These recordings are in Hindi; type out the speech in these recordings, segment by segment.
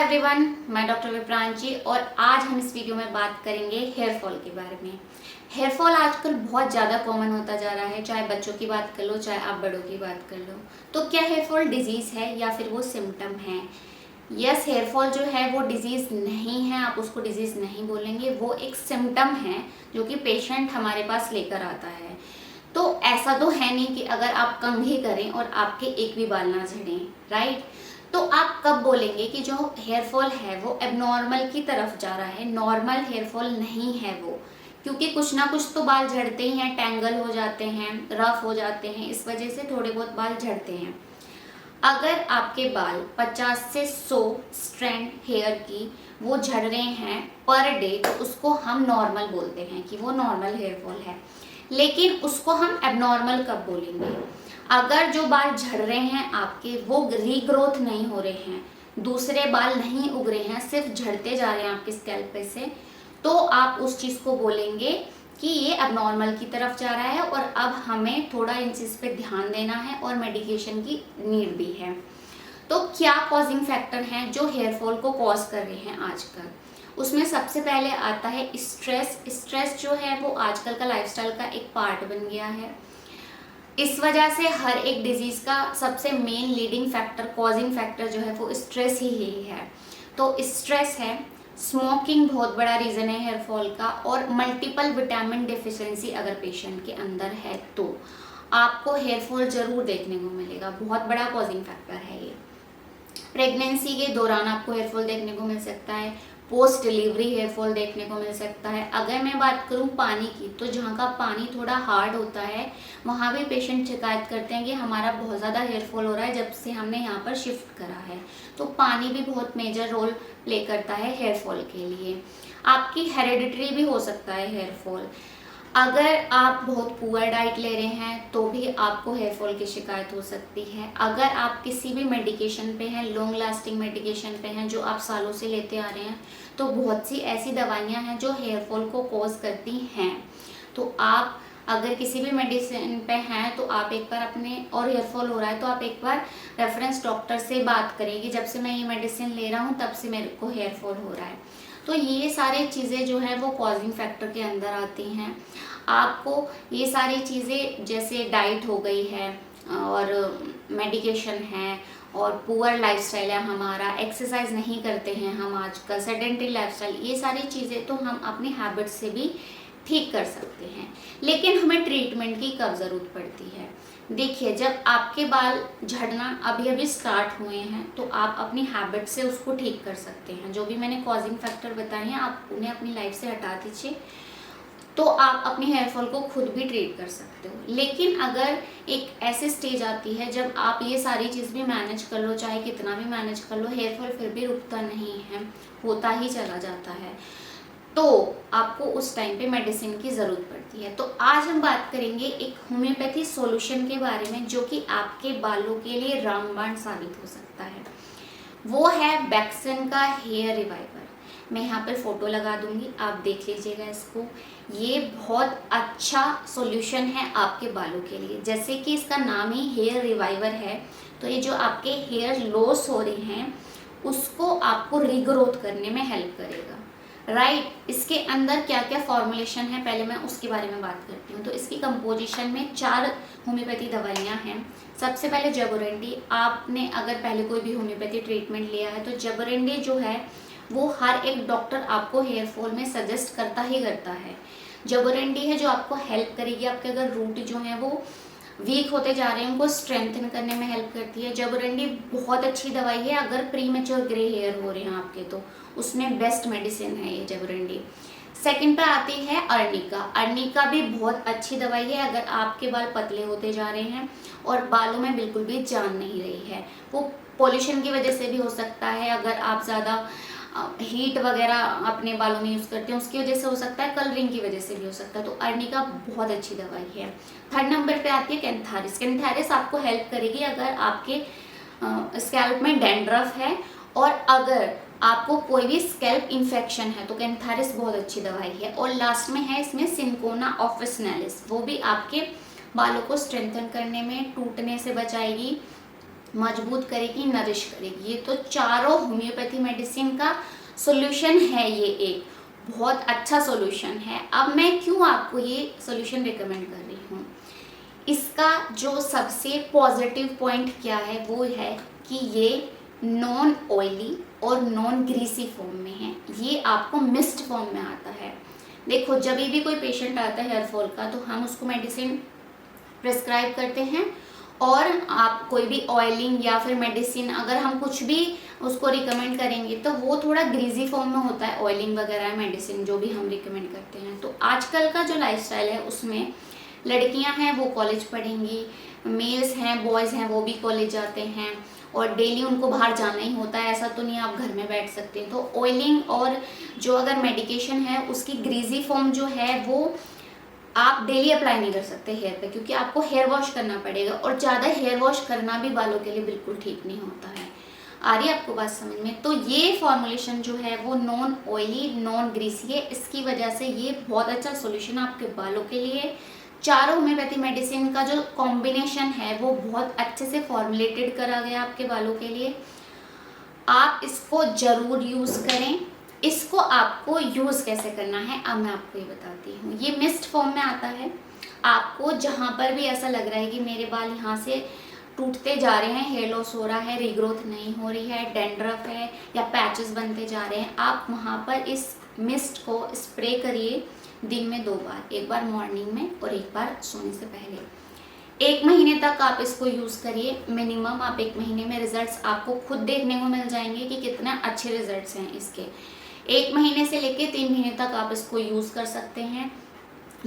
एवरीवन, मैं डॉक्टर विप्रांची और आज हम इस वीडियो में बात करेंगे हेयर फॉल के बारे में। हेयर फॉल आजकल बहुत ज़्यादा कॉमन होता जा रहा है, चाहे बच्चों की बात कर लो चाहे आप बड़ों की बात कर लो। तो क्या हेयर फॉल डिजीज़ है या फिर वो सिम्टम है? यस, हेयर फॉल जो है वो डिजीज़ नहीं है, आप उसको डिजीज़ नहीं बोलेंगे, वो एक सिम्टम है जो कि पेशेंट हमारे पास लेकर आता है। तो ऐसा तो है नहीं कि अगर आप कंघी करें और आपके एक भी बाल ना झड़ें, राइट? तो आप कब बोलेंगे कि जो हेयर फॉल है वो एबनॉर्मल की तरफ जा रहा है? नॉर्मल हेयर फॉल नहीं है वो, क्योंकि कुछ ना कुछ तो बाल झड़ते ही हैं, टैंगल हो जाते हैं, रफ हो जाते हैं, इस वजह से थोड़े बहुत बाल झड़ते हैं। अगर आपके बाल 50 से 100 स्ट्रैंड हेयर की वो झड़ रहे हैं पर डे, तो उसको हम नॉर्मल बोलते हैं कि वो नॉर्मल हेयर फॉल है। लेकिन उसको हम एबनॉर्मल कब बोलेंगे? अगर जो बाल झड़ रहे हैं आपके वो रीग्रोथ नहीं हो रहे हैं, दूसरे बाल नहीं उग रहे हैं, सिर्फ झड़ते जा रहे हैं आपके स्कैल्प पे से, तो आप उस चीज़ को बोलेंगे कि ये अबनॉर्मल की तरफ जा रहा है और अब हमें थोड़ा इन चीज़ पे ध्यान देना है और मेडिकेशन की नीड भी है। तो क्या कॉजिंग फैक्टर हैं जो हेयर फॉल को कॉज कर रहे हैं आजकल? उसमें सबसे पहले आता है स्ट्रेस। स्ट्रेस जो है वो आजकल का लाइफस्टाइल का एक पार्ट बन गया है। इस वजह से हर एक डिजीज़ का सबसे main leading factor, causing factor जो है वो स्ट्रेस ही है। तो स्ट्रेस है, स्मोकिंग बहुत बड़ा रीज़न है हेयर फॉल का, और मल्टीपल विटामिन डिफिशिएंसी अगर पेशेंट के अंदर है तो आपको हेयर फॉल ज़रूर देखने को मिलेगा। बहुत बड़ा कॉजिंग फैक्टर है ये। प्रेगनेंसी के दौरान आपको हेयर फॉल देखने को मिल सकता है, पोस्ट डिलीवरी हेयर फॉल देखने को मिल सकता है। अगर मैं बात करूं पानी की, तो जहां का पानी थोड़ा हार्ड होता है वहां भी पेशेंट शिकायत करते हैं कि हमारा बहुत ज़्यादा हेयर फॉल हो रहा है जब से हमने यहाँ पर शिफ्ट करा है। तो पानी भी बहुत मेजर रोल प्ले करता है हेयर फॉल के लिए। आपकी हेरेडिटरी भी हो सकता है हेयर फॉल। अगर आप बहुत पुअर डाइट ले रहे हैं तो भी आपको हेयर फॉल की शिकायत हो सकती है। अगर आप किसी भी मेडिकेशन पे हैं, लॉन्ग लास्टिंग मेडिकेशन पे हैं जो आप सालों से लेते आ रहे हैं, तो बहुत सी ऐसी दवाइयां हैं जो हेयर फॉल को कॉज करती हैं। तो आप अगर किसी भी मेडिसिन पे हैं तो आप एक बार अपने, और हेयर फॉल हो रहा है तो आप एक बार रेफरेंस डॉक्टर से बात करें कि जब से मैं ये मेडिसिन ले रहा हूँ तब से मेरे को हेयर फॉल हो रहा है। तो ये सारी चीज़ें जो है वो कॉजिंग फैक्टर के अंदर आती हैं। आपको ये सारी चीज़ें जैसे डाइट हो गई है और मेडिकेशन है और पुअर लाइफस्टाइल है हमारा, एक्सरसाइज नहीं करते हैं हम आजकल, सेडेंटरी लाइफस्टाइल, ये सारी चीज़ें तो हम अपनी हैबिट से भी ठीक कर सकते हैं। लेकिन हमें ट्रीटमेंट की कब ज़रूरत पड़ती है? देखिए, जब आपके बाल झड़ना अभी अभी स्टार्ट हुए हैं तो आप अपनी हैबिट से उसको ठीक कर सकते हैं। जो भी मैंने कॉजिंग फैक्टर बताए हैं आप उन्हें अपनी लाइफ से हटा दीजिए, तो आप अपनी हेयर फॉल को खुद भी ट्रीट कर सकते हो। लेकिन अगर एक ऐसी स्टेज आती है जब आप ये सारी चीज़ भी मैनेज कर लो, चाहे कितना भी मैनेज कर लो, हेयर फॉल फिर भी रुकता नहीं है, होता ही चला जाता है, तो आपको उस टाइम पे मेडिसिन की ज़रूरत पड़ती है। तो आज हम बात करेंगे एक होम्योपैथी सॉल्यूशन के बारे में जो कि आपके बालों के लिए रामबाण साबित हो सकता है। वो है बैक्सन का हेयर रिवाइवर। मैं यहाँ पर फोटो लगा दूंगी, आप देख लीजिएगा इसको। ये बहुत अच्छा सॉल्यूशन है आपके बालों के लिए। जैसे कि इसका नाम ही हेयर रिवाइवर है, तो ये जो आपके हेयर लॉस हो रहे हैं उसको आपको रीग्रोथ करने में हेल्प करेगा, राइट। इसके अंदर क्या क्या फॉर्मुलेशन है पहले मैं उसके बारे में बात करती हूँ। तो इसकी कंपोजिशन में 4 होम्योपैथी दवाइयाँ हैं। सबसे पहले जबोरेंडी। आपने अगर पहले कोई भी होम्योपैथी ट्रीटमेंट लिया है तो जबोरेंडी जो है वो हर एक डॉक्टर आपको हेयर फॉल में सजेस्ट करता ही करता है। जबोरेंडी है जो आपको हेल्प करेगी, आपके अगर रूट जो है वो वीक होते जा रहे हैं उनको स्ट्रेंथन करने में हेल्प करती है। जबोरेंडी बहुत अच्छी दवाई है अगर प्री मैच्योर ग्रे हेयर हो रहे हैं आपके, तो उसमें बेस्ट मेडिसिन है ये जबोरेंडी। सेकंड पे आती है अर्निका। अर्निका भी बहुत अच्छी दवाई है अगर आपके बाल पतले होते जा रहे हैं और बालों में बिल्कुल भी जान नहीं रही है। वो पॉल्यूशन की वजह से भी हो सकता है, अगर आप ज़्यादा हीट वगैरह अपने बालों में यूज़ करते हैं उसकी वजह से हो सकता है, कलरिंग की वजह से भी हो सकता है। तो अर्निका बहुत अच्छी दवाई है। थर्ड नंबर पे आती है कैंथारिस। कैंथारिस आपको हेल्प करेगी अगर आपके स्कैल्प में डैंड्रफ है और अगर आपको कोई भी स्कैल्प इन्फेक्शन है तो कैंथारिस बहुत अच्छी दवाई है। और लास्ट में है इसमें सिंकोना ऑफिसनालिस, वो भी आपके बालों को स्ट्रेंथन करने में, टूटने से बचाएगी, मजबूत करेगी, नरिश करेगी। ये तो चारों होम्योपैथी मेडिसिन का सॉल्यूशन है, ये एक बहुत अच्छा सॉल्यूशन है। अब मैं क्यों आपको ये सॉल्यूशन रिकमेंड कर रही हूँ, इसका जो सबसे पॉजिटिव पॉइंट क्या है वो है कि ये नॉन ऑयली और नॉन ग्रीसी फॉर्म में है। ये आपको मिस्ट फॉर्म में आता है। देखो, जब भी कोई पेशेंट आता है हेयर फॉल का, तो हम उसको मेडिसिन प्रेस्क्राइब करते हैं, और आप कोई भी ऑयलिंग या फिर मेडिसिन अगर हम कुछ भी उसको रिकमेंड करेंगे तो वो थोड़ा ग्रीजी फॉर्म में होता है, ऑयलिंग वगैरह मेडिसिन जो भी हम रिकमेंड करते हैं। तो आजकल का जो लाइफस्टाइल है उसमें लड़कियां हैं वो कॉलेज पढ़ेंगी, मेल्स हैं, बॉयज़ हैं, वो भी कॉलेज जाते हैं, और डेली उनको बाहर जाना ही होता है। ऐसा तो नहीं आप घर में बैठ सकते हैं। तो ऑयलिंग और जो अगर मेडिकेशन है उसकी ग्रीजी फॉर्म जो है वो आप डेली अप्लाई नहीं कर सकते हेयर पे, क्योंकि आपको हेयर वॉश करना पड़ेगा, और ज़्यादा हेयर वॉश करना भी बालों के लिए बिल्कुल ठीक नहीं होता है। आ रही है आपको बात समझ में? तो ये फॉर्मुलेशन जो है वो नॉन ऑयली, नॉन ग्रीसी है। इसकी वजह से ये बहुत अच्छा सोल्यूशन आपके बालों के लिए। चारों होम्योपैथी मेडिसिन का जो कॉम्बिनेशन है वो बहुत अच्छे से फॉर्मुलेटेड करा गया आपके बालों के लिए। आप इसको ज़रूर यूज़ करें। इसको आपको यूज़ कैसे करना है अब मैं आपको ये बताती हूँ। ये मिस्ट फॉर्म में आता है। आपको जहाँ पर भी ऐसा लग रहा है कि मेरे बाल यहाँ से टूटते जा रहे हैं, हेयर लॉस हो रहा है, रीग्रोथ नहीं हो रही है, डैंड्रफ है या पैचेस बनते जा रहे हैं, आप वहाँ पर इस मिस्ट को स्प्रे करिए दिन में 2 बार, एक बार मॉर्निंग में और एक बार सोने से पहले। 1 महीने तक आप इसको यूज़ करिए। मिनिमम आप 1 महीने में रिजल्ट्स आपको खुद देखने को मिल जाएंगे कि कितना अच्छे रिजल्ट्स हैं इसके। 1 महीने से लेके 3 महीने तक आप इसको यूज़ कर सकते हैं।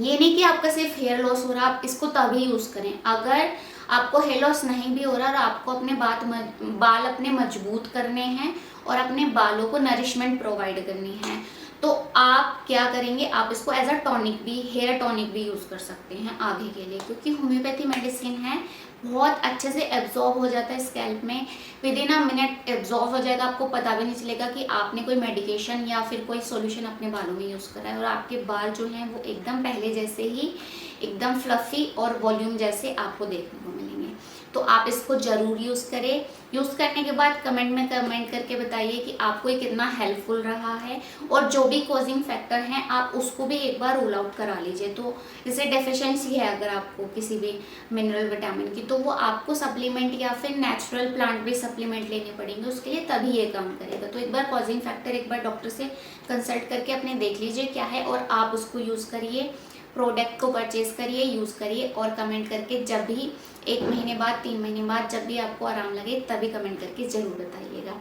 ये नहीं कि आपका सिर्फ हेयर लॉस हो रहा, आप इसको तभी यूज़ करें। अगर आपको हेयर लॉस नहीं भी हो रहा और आपको अपने बाल अपने मजबूत करने हैं और अपने बालों को नरिशमेंट प्रोवाइड करनी है, तो आप क्या करेंगे, आप इसको एज अ टॉनिक भी, हेयर टॉनिक भी यूज़ कर सकते हैं आगे के लिए, क्योंकि होम्योपैथी मेडिसिन है, बहुत अच्छे से एब्जॉर्ब हो जाता है स्कैल्प में। With in a minute absorb हो जाएगा, आपको पता भी नहीं चलेगा कि आपने कोई मेडिकेशन या फिर कोई सॉल्यूशन अपने बालों में यूज़ करा है, और आपके बाल जो हैं वो एकदम पहले जैसे ही एकदम फ्लफ़ी और वॉल्यूम जैसे आपको देखने को मिलेंगे। तो आप इसको ज़रूर यूज़ करें। यूज़ करने के बाद कमेंट में कमेंट करके बताइए कि आपको ये कितना हेल्पफुल रहा है, और जो भी कॉजिंग फैक्टर हैं आप उसको भी एक बार रूल आउट करा लीजिए। तो जैसे डेफिशिएंसी है अगर आपको किसी भी मिनरल विटामिन की, तो वो आपको सप्लीमेंट या फिर नेचुरल प्लांट बेस्ड सप्लीमेंट लेने पड़ेंगे उसके लिए, तभी ये काम करेगा। तो एक बार कॉजिंग फैक्टर एक बार डॉक्टर से कंसल्ट करके अपने देख लीजिए क्या है, और आप उसको यूज़ करिए, प्रोडक्ट को परचेज करिए, यूज़ करिए, और कमेंट करके जब भी 1 महीने बाद, 3 महीने बाद, जब भी आपको आराम लगे तभी कमेंट करके ज़रूर बताइएगा।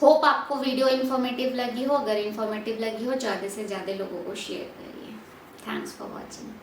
होप आपको वीडियो इन्फॉर्मेटिव लगी हो। अगर इन्फॉर्मेटिव लगी हो, ज़्यादा से ज़्यादा लोगों को शेयर करिए। Thanks for watching.